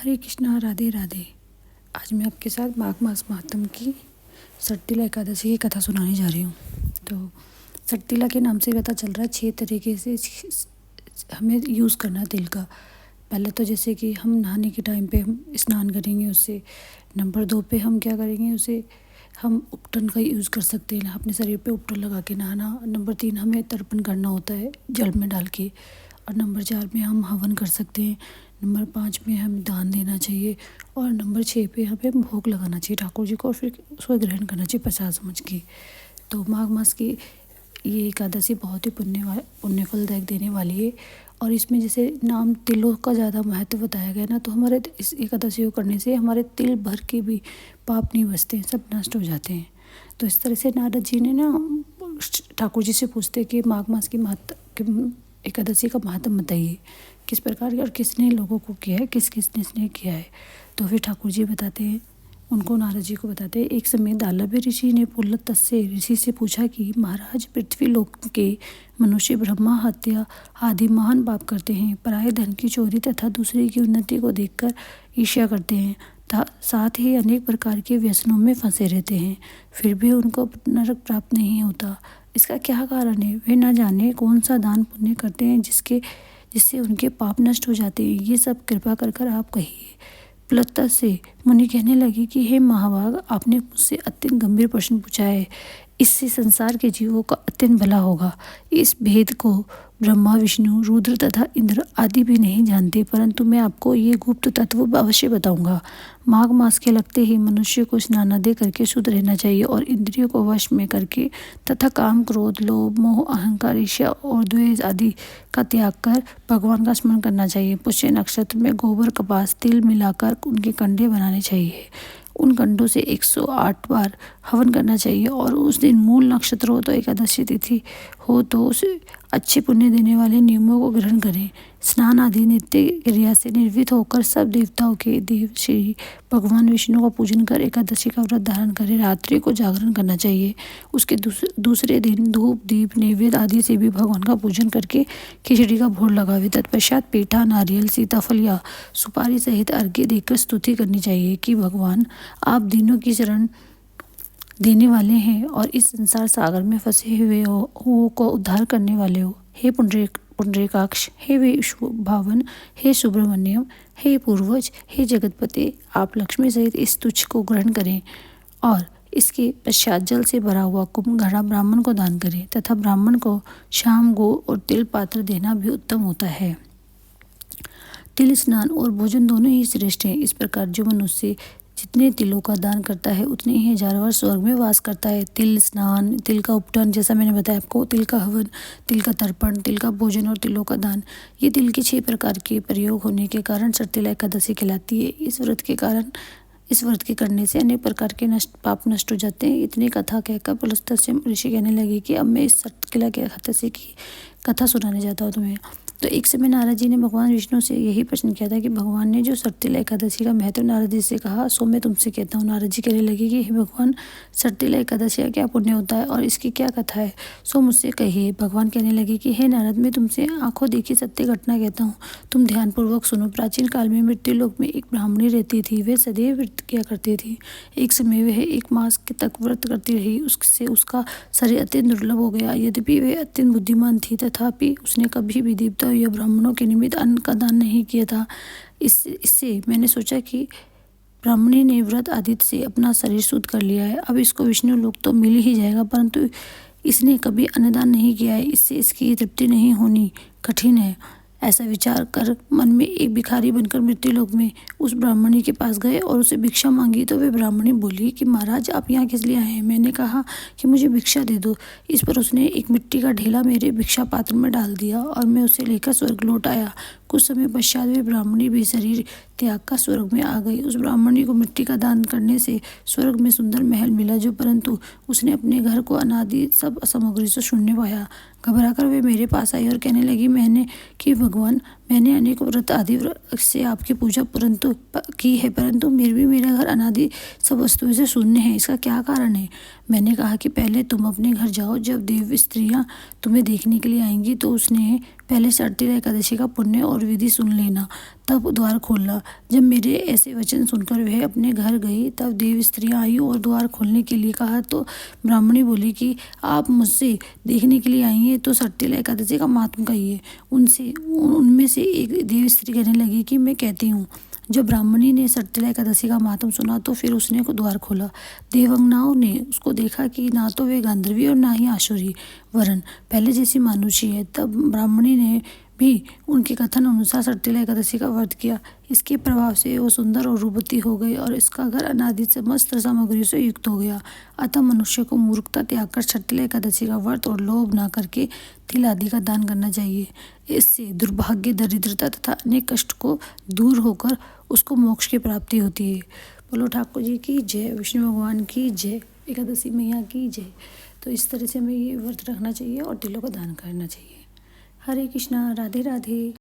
हरे कृष्णा, राधे राधे। आज मैं आपके साथ माघ मास महात्म की सट्टिला एकादशी की कथा सुनाने जा रही हूँ। तो सट्टिला के नाम से पता चल रहा है 6 तरीके से हमें यूज़ करना है तिल का। पहले तो जैसे कि हम नहाने के टाइम पे हम स्नान करेंगे उससे। नंबर 2 पे हम क्या करेंगे, उसे हम उपटन का यूज़ कर सकते हैं, अपने शरीर पे उपटन लगा के नहाना। नंबर 3 हमें तर्पण करना होता है जल में डाल के। और नंबर 4 में हम हवन कर सकते हैं। नंबर 5 में हमें दान देना चाहिए। और नंबर 6 पे हमें भोग लगाना चाहिए ठाकुर जी को, और फिर उसको ग्रहण करना चाहिए प्रसाद समझ के। तो माघ मास की ये एकादशी बहुत ही पुण्य फलदायक देने वाली है। और इसमें जैसे नाम तिलों का ज़्यादा महत्व बताया गया ना, तो हमारे इस एकादशी को करने से हमारे तिल भर के भी पाप नहीं बचते हैं, सब नष्ट हो जाते हैं। तो इस तरह से नारद जी ने ना ठाकुर जी से पूछते कि माघ मास की एकादशी का महत्व बताइए, किस प्रकार और किसने लोगों को किया है, किस किसने इसने किया है। तो फिर ठाकुर जी बताते हैं, उनको नारद जी को बताते हैं। एक समय दालव्य ऋषि ने पुलत्स्य से ऋषि से पूछा कि महाराज, पृथ्वी लोक के मनुष्य ब्रह्मा हत्या आदि महान पाप करते हैं, पराये धन की चोरी तथा दूसरे की उन्नति को देखकर ईर्ष्या करते हैं, साथ ही अनेक प्रकार के व्यसनों में फंसे रहते हैं, फिर भी उनको नरक प्राप्त नहीं होता। इसका क्या कारण है? वे न जाने कौन सा दान पुण्य करते हैं जिससे उनके पाप नष्ट हो जाते हैं। ये सब कृपा कर आप कहिए। पुलत्स्य से मुनि कहने लगे कि हे महाभाग, आपने मुझसे अत्यंत गंभीर प्रश्न पूछा है। इससे संसार के जीवों का अत्यंत भला होगा। इस भेद को ब्रह्मा, विष्णु, रुद्र तथा इंद्र आदि भी नहीं जानते, परंतु मैं आपको ये गुप्त तत्व अवश्य बताऊंगा। माघ मास के लगते ही मनुष्य को स्नानादि करके शुद्ध रहना चाहिए और इंद्रियों को वश में करके तथा काम, क्रोध, लोभ, मोह, अहंकार, ईर्ष्या और द्वेष आदि का त्याग कर भगवान का स्मरण करना चाहिए। पुष्य नक्षत्र में गोबर, कपास, तिल मिलाकर उनके कंडे बनाने चाहिए। उन कंडों से 108 बार हवन करना चाहिए। और उस दिन मूल नक्षत्र हो तो एकादशी तिथि हो तो उसे अच्छे पुण्य देने वाले नियमों को ग्रहण करें। स्नान आदि नित्य क्रिया से निर्वृत्त होकर सब देवताओं के देव श्री भगवान विष्णु का पूजन कर एकादशी का व्रत धारण करें। रात्रि को जागरण करना चाहिए। उसके दूसरे दिन धूप, दीप, नैवेद्य आदि से भी भगवान का पूजन करके खिचड़ी का भोग लगावे। तत्पश्चात पेठा, नारियल, सीताफल या सुपारी सहित अर्घ्य देकर स्तुति करनी चाहिए कि भगवान, आप दीनों की शरण देने वाले हैं और इस संसार सागर में फंसे हुए हो को उद्धार करने वाले हो। हे पुंडरीकाक्ष, हे विष्णु भावन, हे सुब्रमण्यम, हे पूर्वज, हे जगतपते, आप लक्ष्मी सहित इस तुच्छ को ग्रहण करें और इसके पश्चात जल से भरा हुआ कुंभ घड़ा ब्राह्मण को दान करें तथा ब्राह्मण को शाम, गो और तिल पात्र देना भी उत्तम होता है। तिल स्नान और भोजन दोनों ही श्रेष्ठ हैं। इस प्रकार जो मनुष्य जितने तिलों का दान करता है उतने ही 1000 वर्ष स्वर्ग में वास करता है। तिल स्नान, तिल का उपटन, जैसा मैंने बताया आपको, तिल का हवन, तिल का तर्पण, तिल का भोजन और तिलों का दान, ये तिल के 6 प्रकार के प्रयोग होने के कारण सट्टिला एकादशी कहलाती है। इस व्रत के करने से अनेक प्रकार के पाप नष्ट हो जाते हैं। इतनी कथा कहकर पुलत्स्य ऋषि कहने लगे कि अब मैं इस सट्टिला एकादशी की कथा सुनाने जाता हूँ तुम्हें। तो एक समय नारद जी ने भगवान विष्णु से यही प्रश्न किया था कि भगवान ने जो सट्टिला एकादशी का महत्व नारद जी से कहा, सो मैं तुमसे कहता हूँ। नारद जी कहने लगे कि हे भगवान, सट्टिला एकादशी का क्या पुण्य होता है और इसकी क्या कथा है, सो मुझसे कहिए। भगवान कहने लगे कि हे नारद, मैं तुमसे आंखों देखी सत्य घटना कहता हूँ, तुम ध्यानपूर्वक सुनो। प्राचीन काल में मृत्युलोक में एक ब्राह्मणी रहती थी। वह सदैव व्रत किया करती थी। एक समय वह 1 मास तक व्रत करती रही। उससे उसका शरीर अत्यंत दुर्बल हो गया। यद्यपि वह अत्यंत बुद्धिमान थी, तथापि उसने कभी भी देवताओं या ब्राह्मणों के निमित्त अन्न का दान नहीं किया था। इससे मैंने सोचा कि ब्राह्मणी ने व्रत आदि से अपना शरीर शुद्ध कर लिया है, अब इसको विष्णु लोक तो मिल ही जाएगा, परंतु इसने कभी अन्नदान नहीं किया है, इससे इसकी तृप्ति नहीं होनी कठिन है। ऐसा विचार कर मन में एक भिखारी बनकर मृत्युलोक में उस ब्राह्मणी के पास गए और उसे भिक्षा मांगी। तो वे ब्राह्मणी बोली कि महाराज, आप यहाँ किस लिए आए हैं? मैंने कहा कि मुझे भिक्षा दे दो। इस पर उसने एक मिट्टी का ढेला मेरे भिक्षा पात्र में डाल दिया और मैं उसे लेकर स्वर्ग लौट आया। कुछ समय पश्चात वे ब्राह्मणी भी शरीर त्याग कर स्वर्ग में आ गई। उस ब्राह्मणी को मिट्टी का दान करने से स्वर्ग में सुंदर महल मिला, जो परंतु उसने अपने घर को अनादि सब सामग्री से शून्य पाया। घबराकर वे मेरे पास आई और कहने लगी कि भगवान, मैंने अनेक व्रत आदि से आपकी पूजा की है, परंतु मेरा घर अनादि सब वस्तुओं से शून्य है। इसका क्या कारण है? मैंने कहा कि पहले तुम अपने घर जाओ। जब देव स्त्रियाँ तुम्हें देखने के लिए आएंगी तो उसने पहले शर्तिला एकादशी का पुण्य और विधि सुन लेना, तब द्वार खोलना। जब मेरे ऐसे वचन सुनकर वह अपने घर गई, तब देव स्त्रियाँ आई और द्वार खोलने के लिए कहा तो ब्राह्मणी बोली कि आप मुझसे देखने के लिए आई हैं तो शर्तिला एकादशी का महात्म कहिए। उनमें से एक देव स्त्री कहने लगी कि मैं कहती हूँ। जब ब्राह्मणी ने शर्तिला एकादशी का महात्म सुना तो फिर उसने द्वार खोला। देवंगनाओं ने उसको देखा कि ना तो वे गांधर्वी और ना ही आसुरी, वरन पहले जैसी मानुषी है। तब ब्राह्मणी ने भी उनके कथन अनुसार शर्तिला एकादशी का व्रत किया। इसके प्रभाव से वो सुंदर और रूपवती हो गई और इसका घर अनादि समस्त सामग्रियों से युक्त हो गया। अतः मनुष्य को मूर्खता त्याग कर शर्तिला एकादशी का व्रत और लोभ न करके तिल आदि का दान करना चाहिए। इससे दुर्भाग्य, दरिद्रता तथा अनेक कष्ट को दूर होकर उसको मोक्ष की प्राप्ति होती है। बोलो ठाकुर जी की जय, विष्णु भगवान की जय, एकादशी मैया की जय। तो इस तरह से हमें ये व्रत रखना चाहिए और तिलों का दान करना चाहिए। हरे कृष्णा, राधे राधे।